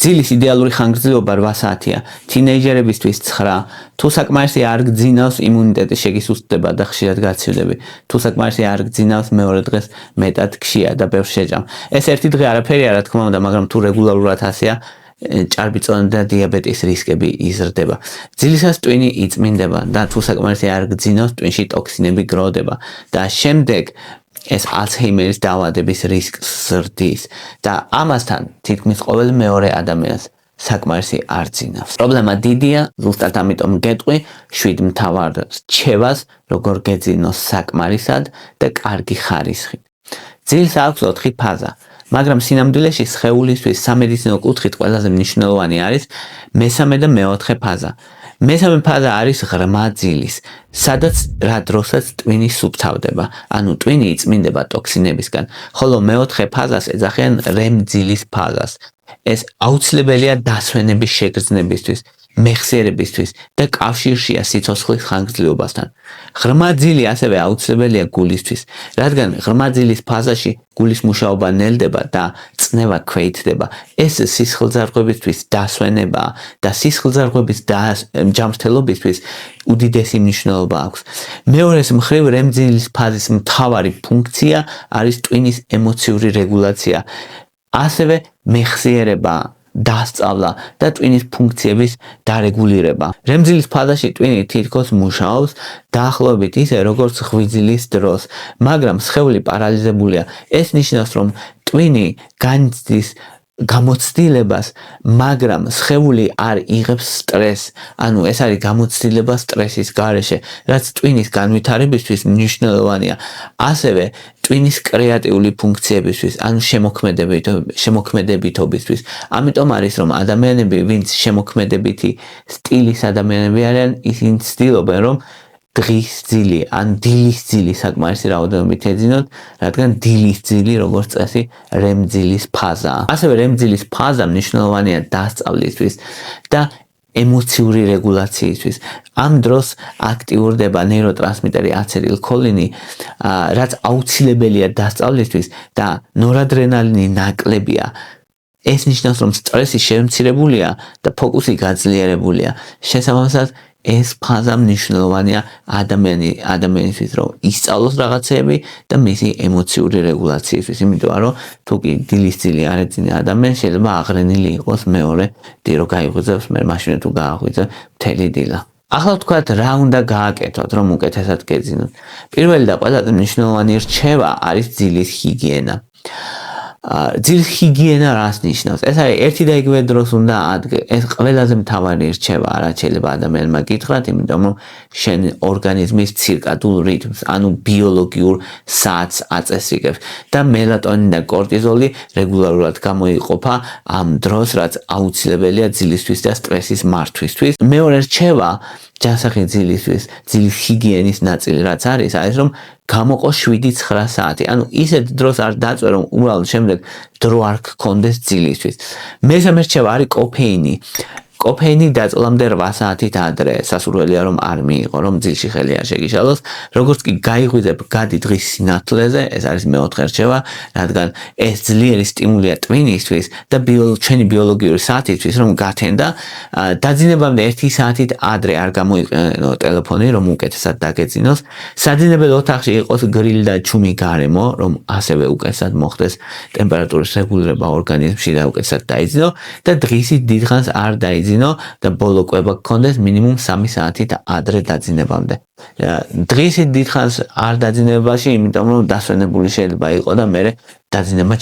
ძილის იდეალური ხანგრძლივობა 8 საათია, თინეიჯერებისთვის 9, თუ საკმარისი არ გძინავს, იმუნიტეტი შეგისუსტდება და ხშირად გაცივდები. თუ საკმარისი არ გძინავს, მეორე დღეს მეტად გშია და ბევრს შეჭამ. ეს ერთი დღე არაფერია, რა თქმა უნდა, მაგრამ თუ რეგულარულად ასეა, ჭარბიწონა და დიაბეტის რისკები იზრდება. ძილისას ტვინი იწმინდება და თუ საკმარისი არ გძინავს, ტვინში ტოქსინები გროვდება და შემდეგ ეს ალცჰეიმერის დაავადების რისკს ზრდის და ამასთან თითქმის ყოველი მეორე ადამიანს საკმარისი არ ძინავს. პრობლემა დიდია, ზუსტად ამიტომ გეტყვი 7 მთავარ რჩევას, როგორ გეძინოს საკმარისად და კარგი ხარისხით. ძილს აქვს 4 ფაზა, მაგრამ სინამდვილეში სხეულისთვის სამედიცინო კუთხით ყველაზე მნიშვნელოვანი არის მესამე და მეოთხე ფაზა. მესამე ფაზა არის ღრმა ძილის, სადაც რა დროსაც ტვინი სუფთავდება, ანუ ტვინი იწმინდება ტოქსინებისგან, ხოლო მეოთხე ფაზას ეძახიან REM ძილის ფაზას. ეს აუცილებელია დასვენების შეგრძნებისთვის, მეხსიერებისთვის და კავშირშია სიცოცხლის ხანგრძლივობასთან. ღრმა ძილი ასევე აუცილებელია გულისთვის, რადგან ღრმა ძილის ფაზაში გულის მუშაობა ნელდება და წნევა ქვეითდება. ეს სისხლძარღვებისთვის დასვენებაა და სისხლძარღვების ჯანმრთელობისთვის უდიდესი მნიშვნელობა აქვს. მეორეს მხრივ REM ძილის ფაზის მთავარი ფუნქცია არის ტვინის ემოციური რეგულაცია, ასევე მეხსიერება, დასწავლა და ტვინის ფუნქციების დარეგულირება. REM ძილის ფაზაში ტვინი თითქოს მუშაობს დაახლოებით ისე, როგორც ღვიძლის დროს, მაგრამ სხეული პარალიზებულია. ეს ნიშნავს, რომ ტვინი განიცდის გამოცდილებას, მაგრამ სხეული არ იღებს სტრესს. ანუ ეს არის გამოცდილება სტრესის გარეშე, რაც ტვინის განვითარებისთვის მნიშვნელოვანია. ასევე ტვინის კრეატიული ფუნქციებისთვის, ანუ შემოქმედებითობისთვის. ამიტომ არის, რომ ადამიანები, ვინც შემოქმედებითი სტილის ადამიანები არიან, ისინი ცდილობენ, რომ დღის ძილი ან დილის ძილი საკმარისი რაოდენობით ეძინოთ, რადგან დილის ძილი, როგორც წესი, REM ძილის ფაზაა. ასევე REM ძილის ფაზა მნიშვნელოვანია დასწავლისთვის და ემოციური რეგულაციისთვის. ამ დროს აქტიურდება ნეიროტრანსმიტერი აცეტილქოლინი, რაც აუცილებელია დასწავლისთვის და ნორადრენალინი ნაკლებია. ეს ნიშნავს, რომ სტრესი შემცირებულია და ფოკუსი გაძლიერებულია. შესაბამისად, ეს ფაზა მნიშვნელოვანია ადამიანისთვის, რომ ისწავლოს რაღაცეები და მისი ემოციური რეგულაციისთვის. იმიტომ რომ თუ კი დილის ძილი არ ეძინა ადამიანი, შეიძლება აღრენილი იყოს მეორე დი რო გაიღვიძებს, მე მაშინ თუ გააღვიძებ მთელი დილა. ახლა ვთქვათ, რა უნდა გააკეთოთ, რომ უკეთესად გეძინოთ. პირველი და ყველაზე მნიშვნელოვანი რჩევა არის ძილის ჰიგიენა. ძილის ჰიგიენა რას ნიშნავს? ეს არის ერთი და იგივე დროს უნდა ეს ყველაზე მთავარი რჩევა, რაც შეიძლება ადამიანმა გითხრათ, იმიტომ რომ შენ ორგანიზმის ცირკადულ რიტმს, ანუ ბიოლოგიურ საათს აწესრიგებს და მელატონინი და კორტიზოლი რეგულარულად გამოიყოფა ამ დროს, რაც აუცილებელია ძილისთვის და სტრესის მართვისთვის. მეორე რჩევა ჯანსაღი ძილისთვის, ძილის ჰიგიენის ნაწილი რაც არის, რომ გამოყო 7-9 საათი. ანუ ისეთ დროს არ დაწვე, რომ უბრალოდ შემდეგ დრო არ გქონდეს ძილისთვის. მესამე რჩევა არის კოფეინი. კოფეინი დაწოლამდე 8 საათით ადრე სასურველია, რომ არ მიიღო, რომ ძილში ხელი არ შეგიშალოს. როგორც კი გაიღვიძებ, გადი დღის სინათლეზე, ეს არის მეოთხე რჩევა, რადგან ეს ძლიერი სტიმულია ტვინისთვის და ჩვენი ბიოლოგიური საათისთვის, რომ გათენდა, დაძინებამდე 1 საათით ადრე არ გამოიყენო ტელეფონი, რომ უკეთესად დაგეძინოს. საძინებელ ოთახში იყოს გრილი და ჩუმი გარემო, რომ ასევე უკეთესად მოხდეს ტემპერატურის რეგულირება ორგანიზმში და უკეთესად დაიძინო და დღისით დიდხანს არ დაიძინო და ბოლო კვება გქონდეს მინიმუმ 3 საათით ადრე დაძინებამდე. დღისით დიდხანს არ დაძინებაში, იმიტომ რომ დასვენებული შეიძლება იყო და მე დაძინება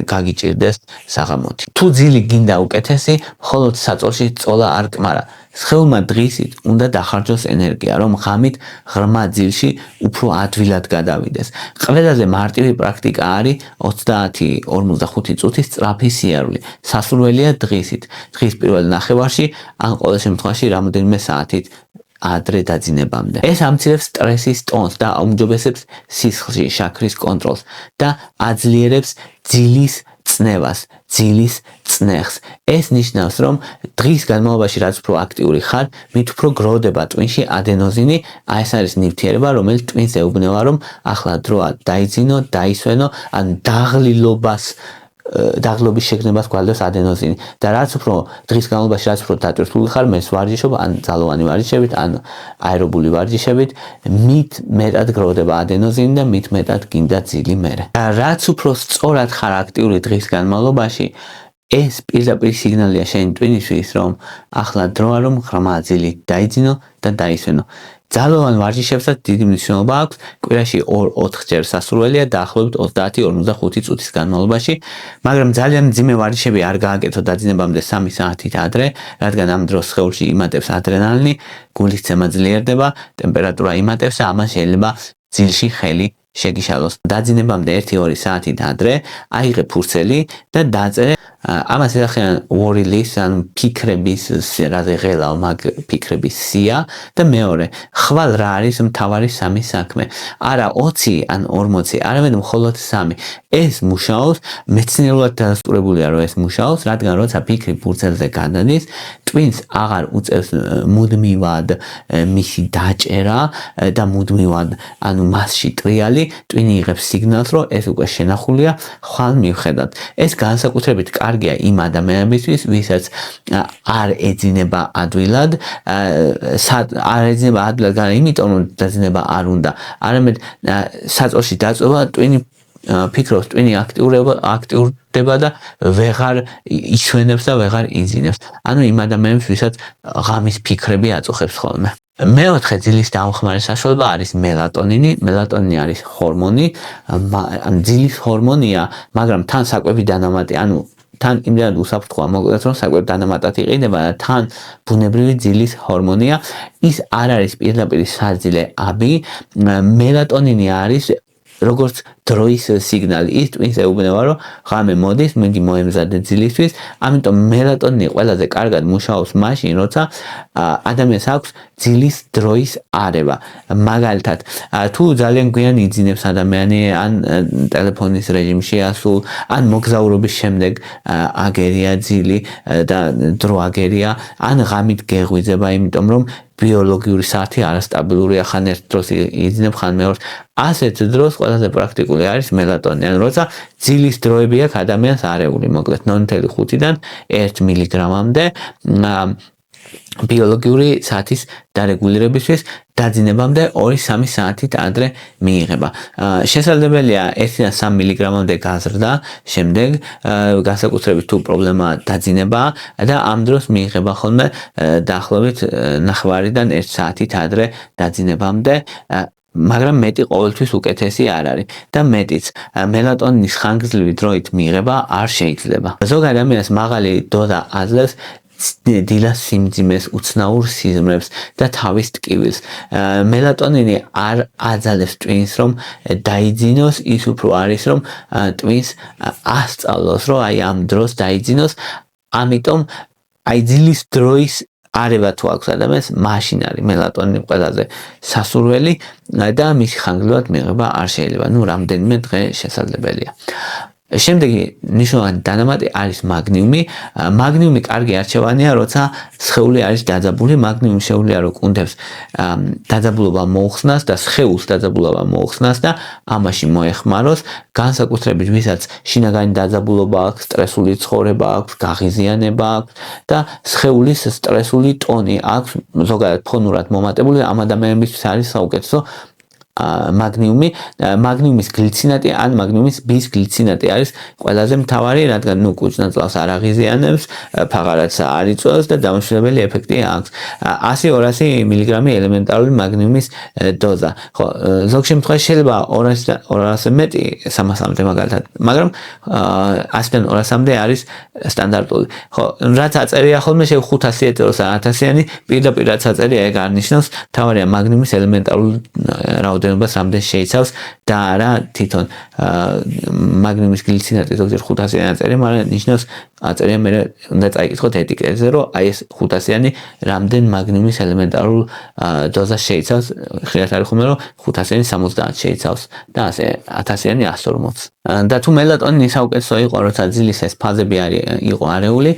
გაგიჭირდეს საღამოთი. თუ ძილი გინდა უკეთესი, მხოლოდ საწოლში წოლა არ კმარა. სხეულმა დღისით უნდა დახარჯოს ენერგია, რომ ღამით ღრმა ძილში უფრო ადვილად გადავიდეს. ყველაზე მარტივი პრაქტიკა არის 30-45 წუთის სწრაფი სიარული. სასურველია დღისით, დღის პირველ ნახევარში, ან ყოველ შემთხვევაში რამოდენიმე საათით ადრე დაძინებამდე. ეს ამცირებს სტრესის ტონს და აუმჯობესებს სისხლში შაქრის კონტროლს და აძლიერებს ძილის წნევას, ძილის წნეხს. ეს ნიშნავს, რომ დღის განმავლობაში რაც უფრო აქტიური ხარ, მით უფრო გროვდება ტვინში ადენოზინი, ეს არის ნივთიერება, რომელიც ტვინს ეუბნება, რომ ახლა დროა დაიძინო, დაისვენო, ან დაღლილობას დაღლობის შეგნებას გვაძლევს ადენოზინი და რაც უფრო დღის განმავლობაში რაც უფრო დატვირთული ხარ მეს ვარჯიშობ ან ძალოვანი ვარჯიშებით ან აერობული ვარჯიშებით მით მეტად გროვდება ადენოზინი და მით მეტად გინდა ძილი მერე და რაც უფრო სწორად ხარ აქტიური დღის განმავლობაში ეს პირდაპირ სიგნალია შენი ტვინისთვის რომ ახლა დროა რომ ღრმა ძილით დაიძინო და დაისვენო ძალოვან ვარჯიშებსაც დიდი მნიშვნელობა აქვს კვირაში 2-4 ჯერ სასურველია დაახლოებით 30-45 წუთის განმავლობაში მაგრამ ძალიან მძიმე ვარჯიშები არ გააკეთო დაძინებამდე 3 საათით ადრე რადგან ამ დროს სხეულში იმატებს ადრენალინი გულისცემა ძლიერდება ტემპერატურა იმატებს და ამან შეიძლება ძილში ხელი შეგიშალოს დაძინებამდე 1-2 საათით ადრე აიღე ფურცელი და დაწერე ამას ეძახიან worry-list ან ფიქრების რაზე ღელავ მაგ ფიქრების სია და მეორე ხვალ რა არის მთავარი 3 საქმე არა 20 ან 40 არამედ მხოლოდ 3 ეს მუშაობს მეცნიერულად დადასტურებულია რომ ეს მუშაობს რადგან როცა ფიქრი ფურცელზე გადადის ტვინს აღარ უწევს მუდმივად მისი დაჭერა და მუდმივად ანუ მასში ტრიალი ტვინი იღებს სიგნალს რომ ეს უკვე შენახულია ხვალ მივხედავთ ეს განსაკუთრებით კარგია იმ ადამიანებისთვის ვისაც არ ეძინება ადვილად არ ეძინება ადვილად იმიტომ რომ დაძინება არ უნდა არამედ საწოლში დაწვა ტვინი ფიქრობს ტვინი აქტიურდება და ვეღარ ისვენებს და ვეღარ იძინებს ანუ იმ ადამიანებს ვისაც ღამის ფიქრები აწუხებს ხოლმე მეოთხე ძილის დამხმარე საშუალება არის მელატონინი. მელატონინი არის ჰორმონი, ძილის ჰორმონია, მაგრამ თან საკვები დანამატი, ანუ თან იმდენად უსაფრთხოა მოკლედ რომ საკვები დანამატად იყიდება და თან ბუნებრივი ძილის ჰორმონია. ის არ არის პირდაპირ საძილე აბი, მელატონინი არის როგორც დროის სიგნალი ის ტვინს ეუბნება რომ ღამე მოდის მიდი მოემზადე ძილისთვის ამიტომ მელატონინი ყველაზე კარგად მუშაობს მაშინ როცა ადამიანს აქვს ძილის დროის არევა მაგალითად თუ ძალიან გვიან იძინებს ადამიანი ან ტელეფონის რეჟიმში ასულ ან მოგზაურობის შემდეგ აგერია ძილი და დრო აგერია ან ღამით გეღვიძება იმიტომ რომ ბიოლოგიური საათი არასტაბილურია ხან ერთ დროს იძინებ ხან მეორეს ასეთ დროს ყველაზე პრაქტიკული არის მელატონინი ან როცა ძილის დროები აქვს ადამიანს არეული მოკლედ 0.5-დან 1 მილიგრამამდე ბიოლოგიური საათის დარეგულირებისთვის დაძინებამდე 2-3 საათით ადრე მიიღება. შესაძლებელია 1-3 მილიგრამამდე გაზრდა შემდეგ განსაკუთრებით თუ პრობლემა დაძინებაა და ამ დროს მიიღება ხოლმე დაახლოებით 9-დან 1 საათით ადრე დაძინებამდე მაგრამ მეტი ყოველთვის უკეთესი არ არის და მეტიც მელატონინის ხანგრძლივი დროით მიიღება არ შეიძლება. ზოგ ადამიანს მაღალი დოზა აძლევს დილას სიმძიმეს, უცნაურ სიზმრებს და თავის ტკივილს. მელატონინი არ აძალებს ტვინს რომ დაიძინოს, ის უფრო არის რომ ტვინს ასწავლოს რომ აი ამ დროს დაიძინოს, ამიტომ აი ძილის დროის არევა თუ აქვს ადამიანს, მაშინ არის მელატონინი ყველაზე სასურველი და მისი ხანგრძლივად მიღება არ შეიძლება. ნუ რამდენიმე დღე შესაძლებელია. შემდეგი მნიშვნელოვანი დანამატი არის მაგნიუმი. მაგნიუმი კარგი არჩევანია, როცა სხეული არის დაძაბული. მაგნიუმი შეუძლია რომ კუნთებს დაძაბულობა მოუხსნას და სხეულს დაძაბულობა მოუხსნას და ამაში მოეხმაროს. განსაკუთრებით ვისაც შინაგანი დაძაბულობა აქვს, სტრესული ცხოვრება აქვს, გაღიზიანება აქვს და სხეულის სტრესული ტონი აქვს, ზოგადად ფონურად მომატებული, ამ ადამიანებისთვის არის საუკეთესო მაგნიუმი, მაგნიუმის გლიცინატი ან მაგნიუმის ბისგლიცინატი არის ყველაზე მთავარი, რადგან ნუ კუჭნაწლავს არ აღიზიანებს, ფაღარაც არ იწვევს და დამშველებელი ეფექტი აქვს. 100-200 მილიგრამი ელემენტარული მაგნიუმის დოზა. ხო, ზოგ შემთხვევაში შეიძლება 200-ზე მეტი 300-მდე მაგალითად, მაგრამ 100-დან 200-მდე არის სტანდარტული. ხო, რაც აწერია ხოლმე შე 500 ევროს 1000-იანი, პირდაპირ რაც აწერია ეგ არ ნიშნავს, მთავარია მაგნიუმის ელემენტარული რაოდენობას რამდენს შეიცავს და არა თვითონ მაგნიუმის გლიცინატი ზოგჯერ 500-იანი აწერია, მაგრამ ნიშნავს აწერია მე უნდა წაიკითხოთ ეტიკეტზე, რომ აი ეს 500-იანი რამდენ მაგნიუმის ელემენტარულ დოზას შეიცავს, ხშირად არის ხოლმე რომ 500-იანი 70 შეიცავს და ასე 1000-იანი 140. და თუ მელატონინი საუკეთესო იყო, როცა ძილის ეს ფაზები იყო არეული,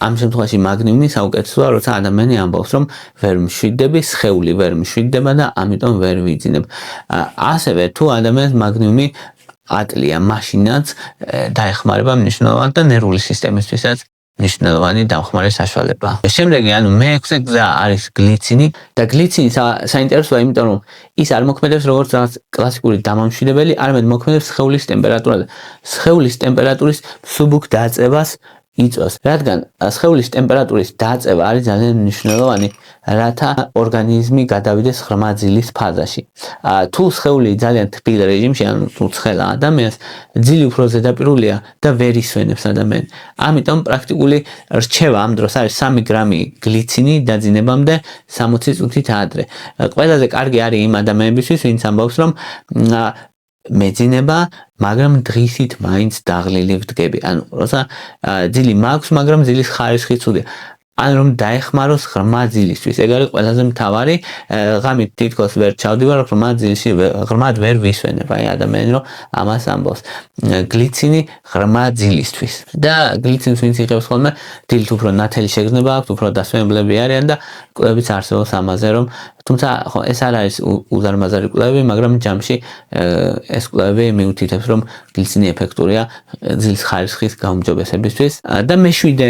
ამ შემთხვევაში მაგნიუმი საუკეთესოა, როცა ადამიანი ამბობს, რომ ვერ მშვიდდები, სხეული ვერ მშვიდდება და ამიტომ ვერ ვიძინებ. ასევე თუ ადამიანს მაგნიუმი ატლია, მაშინაც დაეხმარება მნიშვნელოვნად და ნერვული სისტემისთვისაც მნიშვნელოვანი დამხმარე საშუალება. შემდეგი, ანუ მეექვსე გზა არის გლიცინი და გლიცინი საინტერესოა, იმიტომ რომ ის არ მოქმედებს როგორც რაღაც კლასიკური დამამშვიდებელი, არამედ მოქმედებს სხეულის ტემპერატურაზე. სხეულის ტემპერატურის მსუბუქ დაწევას იწვევს, რადგან სხეულის ტემპერატურის დაწევა არის ძალიან მნიშვნელოვანი, რათა ორგანიზმი გადავიდეს ღრმა ძილის ფაზაში. თუ სხეული ძალიან თბილ რეჟიმში, ანუ თუ ცხელა ადამიანს, ძილი უფრო ზედაპირულია და ვერ ისვენებს ადამიანს. ამიტომ პრაქტიკული რჩევა ამ დროს არის 3 გრამი გლიცინი დაძინებამდე 60 წუთით ადრე. ყველაზე კარგი არის იმ ადამიანებისთვის, ვინც ამბობს, რომ მეძინება, მაგრამ დღისით მაინც დაღლილი ვდგები. ანუ როცა ძილი მაქვს, მაგრამ ძილის ხარისხი ცუდია. ან რომ დაეხმაროს ღრმა ძილისთვის. ეგ არის ყველაზე მთავარი. ღამით თითქოს ვერ ჩავდივარ, ღრმად ვერ ვისვენებ. აი ადამიანი რომ ამას ამბობს. გლიცინი ღრმა ძილისთვის. და გლიცინს ვინც იღებს ხოლმე, დილით უფრო ნათელი შეგრძნება აქვს, უფრო დასვენებლები არიან და კვლევებიც არსებობს ამაზე, რომ თუმცა ეს არ არის უზარმაზარი კვლევები, მაგრამ ჯამში ეს კვლევები მიუთითებს, რომ გლიცინი ეფექტურია ძილის ხარისხის გაუმჯობესებისთვის. და მეშვიდე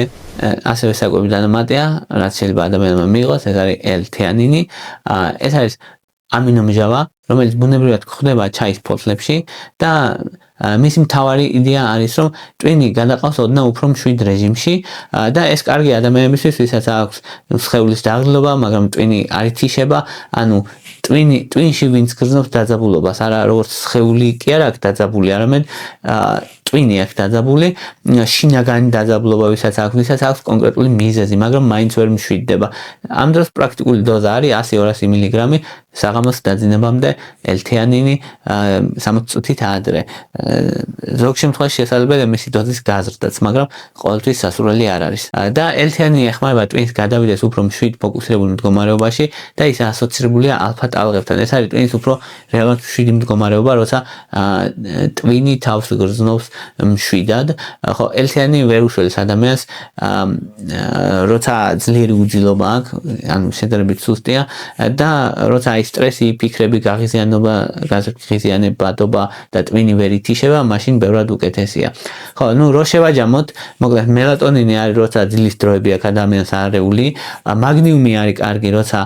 ასევე საკვები დანამატია, რაც შეიძლება ადამიანმა მიიღოს, ეს არის L-თეანინი. ეს არის ამინომჟავა, რომელიც ბუნებრივად გვხვდება ჩაის ფოთლებში და მისი მთავარი იდეა არის, რომ ტვინი გადაყავს ოდნავ უფრო მშვიდ რეჟიმში და ეს კარგი ადამიანებისთვის, ვისაც აქვს სხეულის დაღლილობა, მაგრამ ტვინი არ ითიშება, ანუ ტვინში ვინც გრძნობს დაძაბულობას, არა როგორც სხეული კი არ აქვს დაძაბული, არამედ ტვინი აქვს დაძაბული, შინაგანი დაძაბულობა ვისაც აქვს კონკრეტული მიზეზი, მაგრამ მაინც ვერ მშვიდდება. ამ დროს პრაქტიკული დოზა არის 100-200 მილიგრამი საღამოს დაძინებამდე L-თეანინი 60 წუთით ადრე. ზოგ შემთხვევაში შესაძლებელია მისი დოზის გაზრდაც, მაგრამ ყოველთვის სასურველი არ არის. და L-თეანინი ეხმარება ტვინს გადავიდეს უფრო მშვიდ ფოკუსირებულ მდგომარეობაში და ის ასოცირებულია ალფა-ტალღებთან. ეს არის ტვინის უფრო რეალურად მშვიდი მდგომარეობა, როცა ტვინი თავს გრძნობს მშვიდად. ხო, L-თეანინი ვერ უშველებს ადამიანს, როცა ძლიერი უძილობა აქვს, ანუ შედარებით სუსტია და როცა აი სტრესი, ფიქრები, გაღიზიანებადობა და ტვინი ვერ ითიშება, მაშინ ბევრად უკეთესია. ხო, რო შევაჯამოთ, მოკლედ მელატონინი არის, როცა ძილის დროები აქვს ადამიანს არეული, მაგნიუმი არის კარგი, როცა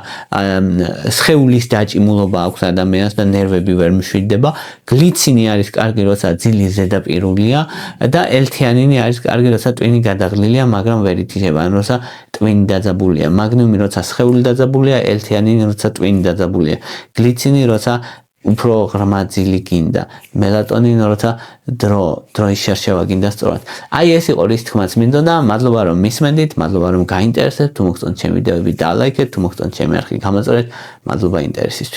სხეულის დაჭიმულობა აქვს ადამიანს და ნერვები ვერ მშვიდდება, გლიცინი არის კარგი, როცა ძილი ზედაპირულია და L-თეანინი არის კარგი, როცა ტვინი გადაღლილია, მაგრამ ვერ ითიშება, ანუ როცა ტვინი დაძაბულია, მაგნიუმი როცა სხეული დაძაბულია, L-თეანინი როცა ტვინი დაძაბულია, გლიცინი როცა უფრო ღრმა ძილი გინდა, მელატონინი როცა დროის შერჩევა გინდა სწორად. აი ეს იყო რის თქმაც მინდოდა, მადლობა რომ მისმენდით, მადლობა რომ გაინტერესებთ, თუ მოგწონთ ჩემი ვიდეოები დალაიქეთ, თუ მოგწონთ ჩემი არხი გამაწვერეთ, მადლობა ინტერესისთვის.